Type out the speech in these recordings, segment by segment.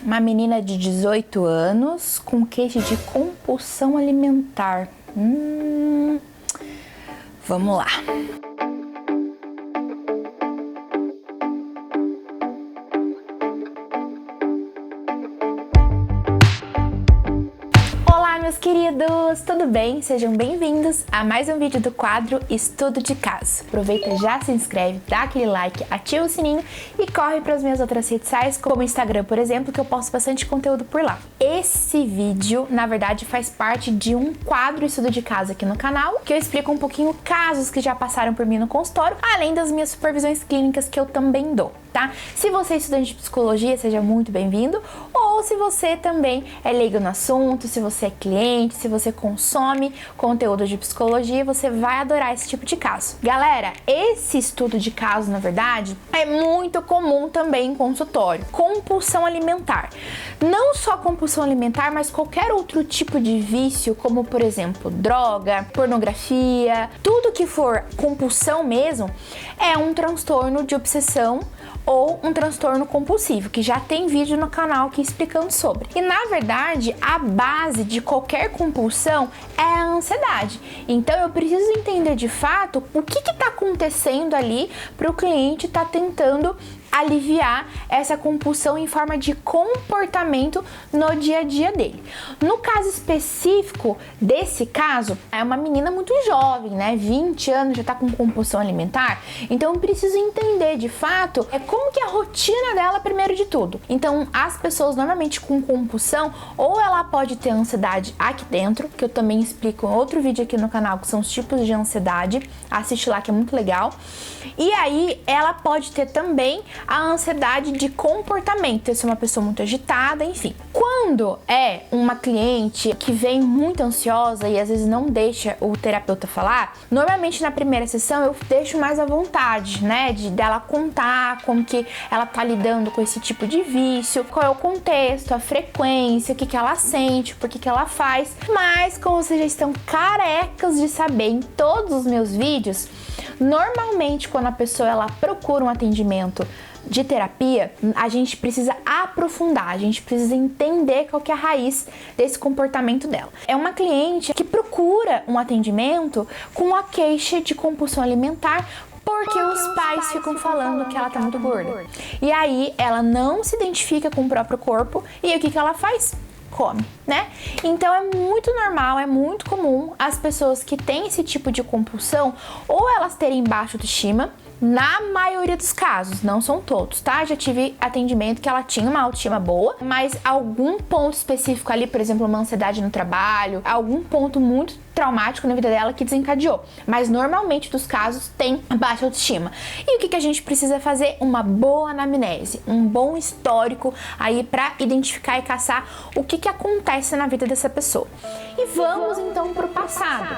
Uma menina de 18 anos com queixa de compulsão alimentar. Vamos lá. Olá, meus queridos! Tudo bem? Sejam bem-vindos a mais um vídeo do quadro Estudo de Caso. Aproveita, já se inscreve, dá aquele like, ativa o sininho e corre para as minhas outras redes sociais, como o Instagram, por exemplo, que eu posto bastante conteúdo por lá. Esse vídeo, na verdade, faz parte de um quadro Estudo de Caso aqui no canal, que eu explico um pouquinho casos que já passaram por mim no consultório, além das minhas supervisões clínicas que eu também dou, tá? Se você é estudante de psicologia, seja muito bem-vindo, ou se você também é leigo no assunto, se você é cliente, se você consome conteúdo de psicologia, você vai adorar esse tipo de caso. Galera, esse estudo de caso, na verdade, é muito comum também em consultório. Compulsão alimentar. Não só compulsão alimentar, mas qualquer outro tipo de vício, como por exemplo, droga, pornografia, tudo que for compulsão mesmo, é um transtorno de obsessão ou um transtorno compulsivo, que já tem vídeo no canal aqui explicando sobre. E na verdade, a base de qualquer compulsão é a ansiedade. Então eu preciso entender de fato o que está acontecendo ali para o cliente estar tentando aliviar essa compulsão em forma de comportamento no dia a dia dele. No caso específico desse caso, é uma menina muito jovem, né? 20 anos, já tá com compulsão alimentar. Então eu preciso entender de fato como que é a rotina dela primeiro de tudo. Então as pessoas normalmente com compulsão, ou ela pode ter ansiedade aqui dentro, que eu também explico em outro vídeo aqui no canal, que são os tipos de ansiedade. Assiste lá que é muito legal. E aí ela pode ter também a ansiedade de comportamento, ser uma pessoa muito agitada, enfim. Quando é uma cliente que vem muito ansiosa e às vezes não deixa o terapeuta falar, normalmente na primeira sessão eu deixo mais à vontade, né, dela contar como que ela tá lidando com esse tipo de vício, qual é o contexto, a frequência, o que que ela sente, por que que ela faz. Mas como vocês já estão carecas de saber em todos os meus vídeos, normalmente quando a pessoa ela procura um atendimento de terapia, a gente precisa aprofundar, a gente precisa entender qual que é a raiz desse comportamento dela. É uma cliente que procura um atendimento com a queixa de compulsão alimentar porque os pais ficam falando que ela tá muito gorda. E aí ela não se identifica com o próprio corpo e aí o que que ela faz? Come, né? Então é muito normal, é muito comum as pessoas que têm esse tipo de compulsão ou elas terem baixa autoestima. Na maioria dos casos, não são todos, tá? Já tive atendimento que ela tinha uma autoestima boa, mas algum ponto específico ali, por exemplo, uma ansiedade no trabalho, algum ponto muito traumático na vida dela que desencadeou. Mas normalmente dos casos tem baixa autoestima. E o que a gente precisa fazer? Uma boa anamnese, um bom histórico aí para identificar e caçar o que acontece na vida dessa pessoa. E vamos então pro passado.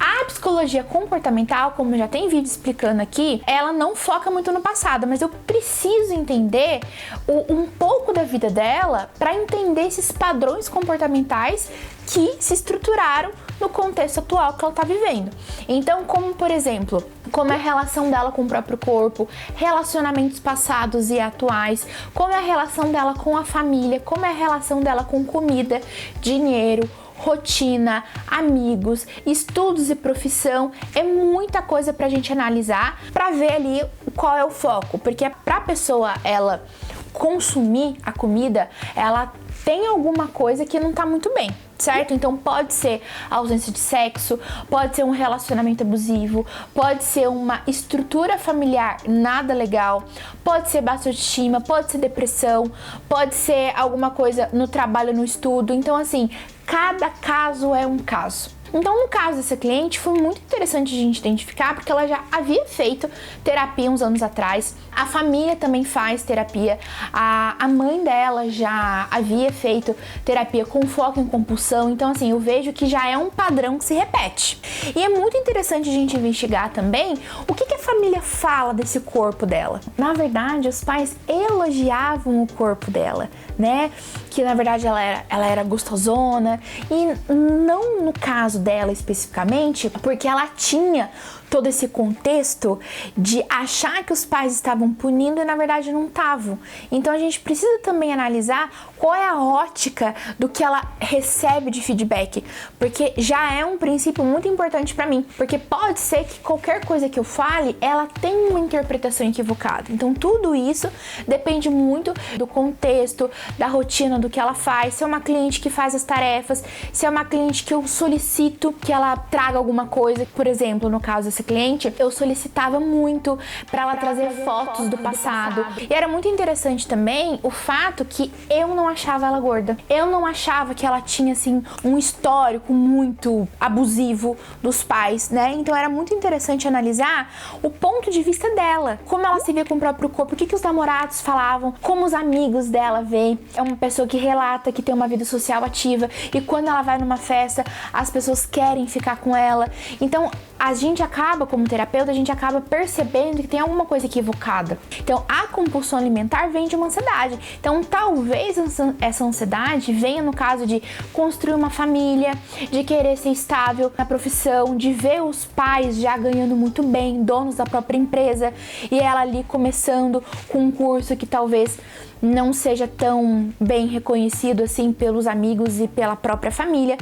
A psicologia comportamental, como já tem vídeo explicando aqui, ela não foca muito no passado, mas eu preciso entender um pouco da vida dela para entender esses padrões comportamentais que se estruturaram no contexto atual que ela está vivendo. Então, como por exemplo, como é a relação dela com o próprio corpo, relacionamentos passados e atuais, como é a relação dela com a família, como é a relação dela com comida, dinheiro, rotina, amigos, estudos e profissão. É muita coisa pra gente analisar pra ver ali qual é o foco, porque pra pessoa ela consumir a comida, ela tem alguma coisa que não tá muito bem, certo? Então pode ser ausência de sexo, pode ser um relacionamento abusivo, pode ser uma estrutura familiar nada legal, pode ser baixa autoestima, pode ser depressão, pode ser alguma coisa no trabalho, no estudo. Então assim, cada caso é um caso. Então, no caso dessa cliente, foi muito interessante a gente identificar, porque ela já havia feito terapia uns anos atrás, a família também faz terapia, a mãe dela já havia feito terapia com foco em compulsão, então assim, eu vejo que já é um padrão que se repete. E é muito interessante a gente investigar também o que a família fala desse corpo dela. Na verdade, os pais elogiavam o corpo dela, né? Que na verdade ela era gostosona, e não no caso dela especificamente, porque ela tinha todo esse contexto de achar que os pais estavam punindo e na verdade não estavam. Então a gente precisa também analisar qual é a ótica do que ela recebe de feedback, porque já é um princípio muito importante para mim, porque pode ser que qualquer coisa que eu fale, ela tenha uma interpretação equivocada. Então tudo isso depende muito do contexto, da rotina, do que ela faz, se é uma cliente que faz as tarefas, se é uma cliente que eu solicito que ela traga alguma coisa. Por exemplo, no caso dessa cliente, eu solicitava muito para ela trazer fotos do passado. E era muito interessante também o fato que eu não achava ela gorda. Eu não achava que ela tinha, assim, um histórico muito abusivo dos pais, né? Então era muito interessante analisar o ponto de vista dela, como ela se vê com o próprio corpo, o que os namorados falavam, como os amigos dela veem. É uma pessoa que relata que tem uma vida social ativa e quando ela vai numa festa, as pessoas querem ficar com ela. Então a gente acaba, como terapeuta, a gente acaba percebendo que tem alguma coisa equivocada. Então, a compulsão alimentar vem de uma ansiedade. Então, talvez essa ansiedade venha no caso de construir uma família, de querer ser estável na profissão, de ver os pais já ganhando muito bem, donos da própria empresa, e ela ali começando com um curso que talvez não seja tão bem reconhecido assim pelos amigos e pela própria família.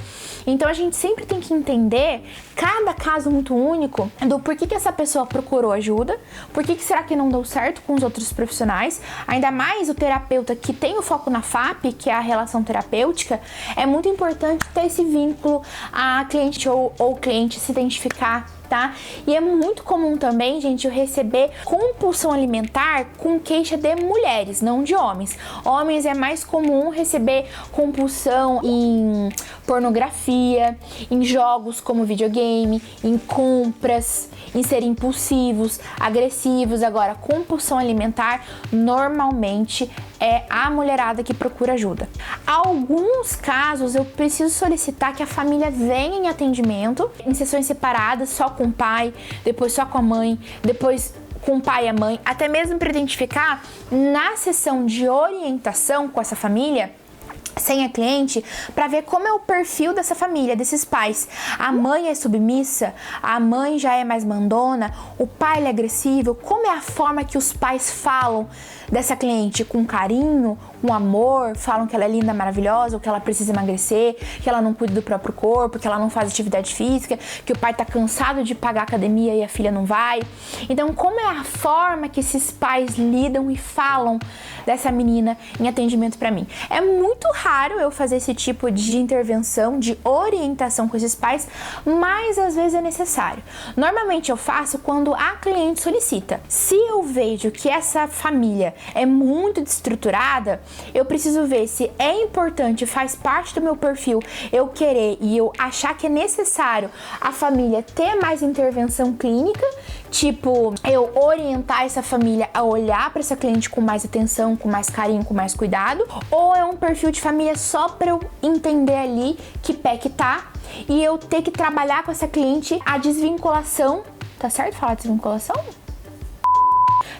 Então a gente sempre tem que entender cada caso muito único do porquê que essa pessoa procurou ajuda, por que será que não deu certo com os outros profissionais, ainda mais o terapeuta que tem o foco na FAP, que é a relação terapêutica. É muito importante ter esse vínculo, a cliente ou cliente se identificar, tá? E é muito comum também, gente, eu receber compulsão alimentar com queixa de mulheres, não de homens. Homens é mais comum receber compulsão em pornografia, em jogos como videogame, em compras, em serem impulsivos, agressivos. Agora, compulsão alimentar normalmente é a mulherada que procura ajuda. Alguns casos eu preciso solicitar que a família venha em atendimento, em sessões separadas, só com o pai, depois só com a mãe, depois com o pai e a mãe, até mesmo para identificar na sessão de orientação com essa família, sem a cliente, para ver como é o perfil dessa família, desses pais. A mãe é submissa, a mãe já é mais mandona, o pai é agressivo, como é a forma que os pais falam dessa cliente, com carinho, com amor, falam que ela é linda, maravilhosa, ou que ela precisa emagrecer, que ela não cuida do próprio corpo, que ela não faz atividade física, que o pai tá cansado de pagar academia e a filha não vai. Então, como é a forma que esses pais lidam e falam dessa menina em atendimento para mim? É muito raro eu fazer esse tipo de intervenção, de orientação com esses pais, mas às vezes é necessário. Normalmente eu faço quando a cliente solicita. Se eu vejo que essa família é muito desestruturada, eu preciso ver se é importante, faz parte do meu perfil eu querer e eu achar que é necessário a família ter mais intervenção clínica, tipo, eu orientar essa família a olhar para essa cliente com mais atenção, com mais carinho, com mais cuidado, ou é um perfil de família só para eu entender ali que pé que tá e eu ter que trabalhar com essa cliente a desvinculação. Tá certo falar desvinculação?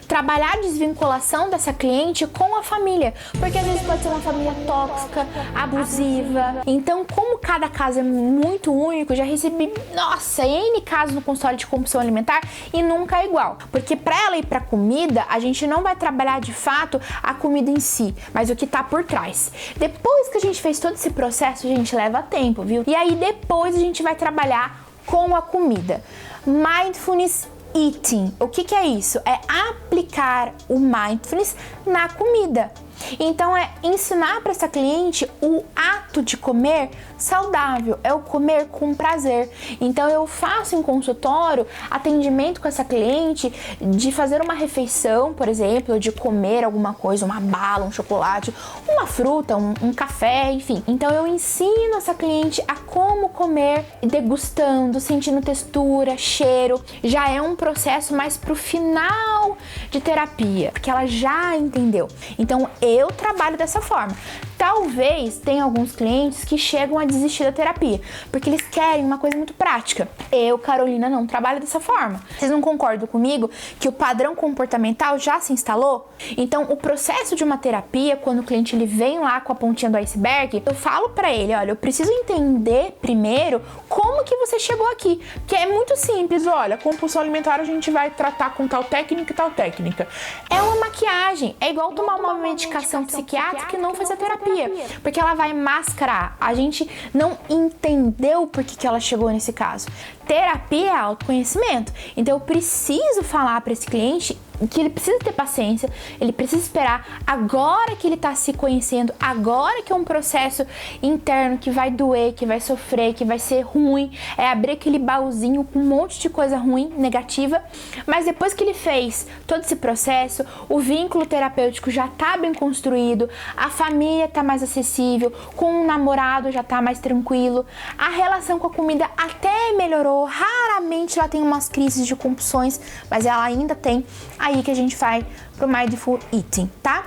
Trabalhar a desvinculação dessa cliente com a família, porque às vezes pode ser uma família tóxica, abusiva. Então, como cada caso é muito único, já recebi, nossa, N casos no consultório de compulsão alimentar e nunca é igual. Porque para ela ir para comida, a gente não vai trabalhar de fato a comida em si, mas o que tá por trás. Depois que a gente fez todo esse processo, a gente leva tempo, viu? E aí depois a gente vai trabalhar com a comida. Mindfulness eating. O que é isso? É aplicar o mindfulness na comida. Então é ensinar para essa cliente o ato de comer saudável, é o comer com prazer. Então eu faço em consultório atendimento com essa cliente de fazer uma refeição, por exemplo, de comer alguma coisa, uma bala, um chocolate, uma fruta, um café, enfim. Então eu ensino essa cliente a como comer, degustando, sentindo textura, cheiro. Já é um processo mais pro final de terapia, porque ela já entendeu. Então eu trabalho dessa forma. Talvez tenha alguns clientes que chegam a desistir da terapia, porque eles querem uma coisa muito prática. Eu, Carolina, não trabalho dessa forma. Vocês não concordam comigo que o padrão comportamental já se instalou? Então, o processo de uma terapia, quando o cliente ele vem lá com a pontinha do iceberg, eu falo pra ele, olha, eu preciso entender primeiro como que você chegou aqui, que é muito simples, olha, compulsão alimentar a gente vai tratar com tal técnica e tal técnica. É uma maquiagem, é igual tomar uma medicação psiquiátrica e não fazer terapia, porque ela vai mascarar. A gente não entendeu por que ela chegou nesse caso. Terapia é autoconhecimento. Então eu preciso falar para esse cliente que ele precisa ter paciência, ele precisa esperar agora que ele está se conhecendo, agora que é um processo interno que vai doer, que vai sofrer, que vai ser ruim, é abrir aquele baúzinho com um monte de coisa ruim, negativa, mas depois que ele fez todo esse processo, o vínculo terapêutico já está bem construído, a família está mais acessível, com o namorado já está mais tranquilo, a relação com a comida até melhorou, raramente ela tem umas crises de compulsões, mas ela ainda tem. Aí que a gente vai pro Mindful Eating, tá?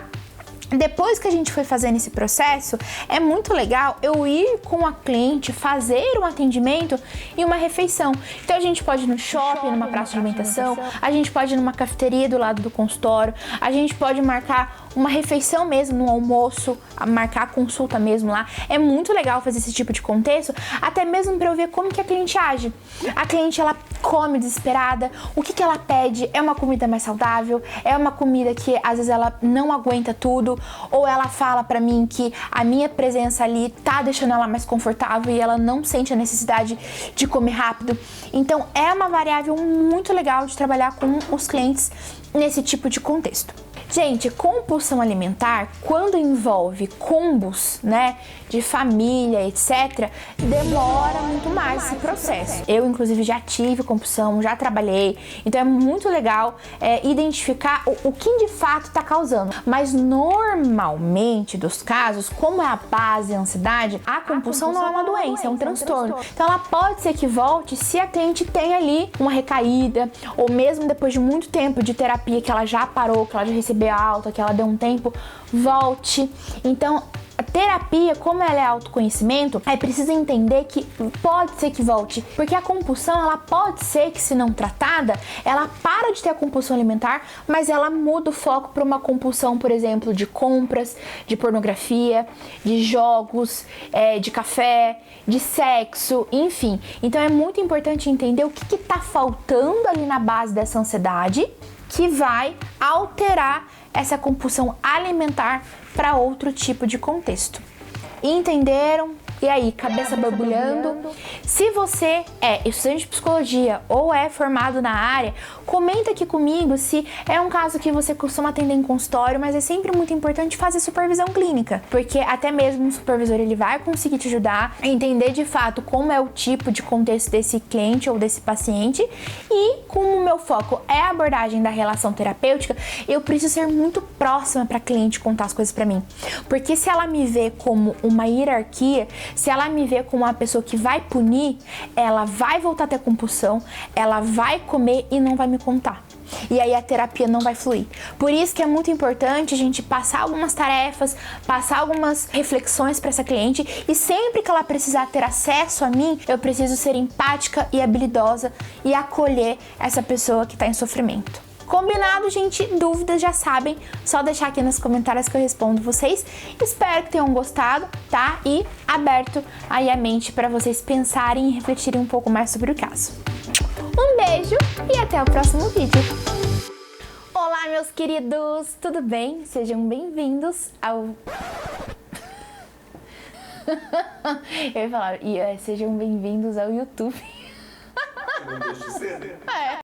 Depois que a gente foi fazendo esse processo, é muito legal eu ir com a cliente fazer um atendimento e uma refeição. Então a gente pode ir no shopping, numa praça de alimentação, a gente pode ir numa cafeteria do lado do consultório, a gente pode marcar uma refeição mesmo no almoço, marcar a consulta mesmo lá. É muito legal fazer esse tipo de contexto, até mesmo para eu ver como que a cliente age. A cliente, ela come desesperada, o que ela pede? É uma comida mais saudável? É uma comida que às vezes ela não aguenta tudo? Ou ela fala pra mim que a minha presença ali tá deixando ela mais confortável e ela não sente a necessidade de comer rápido? Então é uma variável muito legal de trabalhar com os clientes nesse tipo de contexto. Gente, compulsão alimentar, quando envolve combos, né, de família, etc., demora muito mais esse processo. Eu, inclusive, já tive compulsão, já trabalhei, então é muito legal identificar o que de fato está causando. Mas normalmente, dos casos, como é a base da ansiedade, a compulsão não é uma doença, é um transtorno. Então ela pode ser que volte se a cliente tem ali uma recaída, ou mesmo depois de muito tempo de terapia que ela já parou, que ela já recebeu alta, que ela deu um tempo, volte. Então, a terapia, como ela é autoconhecimento, é preciso entender que pode ser que volte, porque a compulsão, ela pode ser que, se não tratada, ela para de ter a compulsão alimentar, mas ela muda o foco para uma compulsão, por exemplo, de compras, de pornografia, de jogos, de café, de sexo, enfim. Então é muito importante entender o que está faltando ali na base dessa ansiedade, que vai alterar essa compulsão alimentar para outro tipo de contexto. Entenderam? E aí, cabeça borbulhando? Se você é estudante de psicologia ou é formado na área, comenta aqui comigo se é um caso que você costuma atender em consultório, mas é sempre muito importante fazer supervisão clínica, porque até mesmo um supervisor ele vai conseguir te ajudar a entender de fato como é o tipo de contexto desse cliente ou desse paciente, e como o meu foco é a abordagem da relação terapêutica, eu preciso ser muito próxima para a cliente contar as coisas para mim, porque se ela me vê como uma hierarquia, se ela me vê como uma pessoa que vai punir, ela vai voltar a ter compulsão, ela vai comer e não vai me contar. E aí a terapia não vai fluir. Por isso que é muito importante a gente passar algumas tarefas, passar algumas reflexões para essa cliente, e sempre que ela precisar ter acesso a mim, eu preciso ser empática e habilidosa e acolher essa pessoa que está em sofrimento. Combinado, gente? Dúvidas já sabem, só deixar aqui nos comentários que eu respondo vocês. Espero que tenham gostado, tá? E aberto aí a mente para vocês pensarem e refletirem um pouco mais sobre o caso. Um beijo e até o próximo vídeo. Olá, meus queridos, tudo bem? Sejam bem-vindos ao... Eu ia falar, sejam bem-vindos ao YouTube. Não deixa de ser, né? É.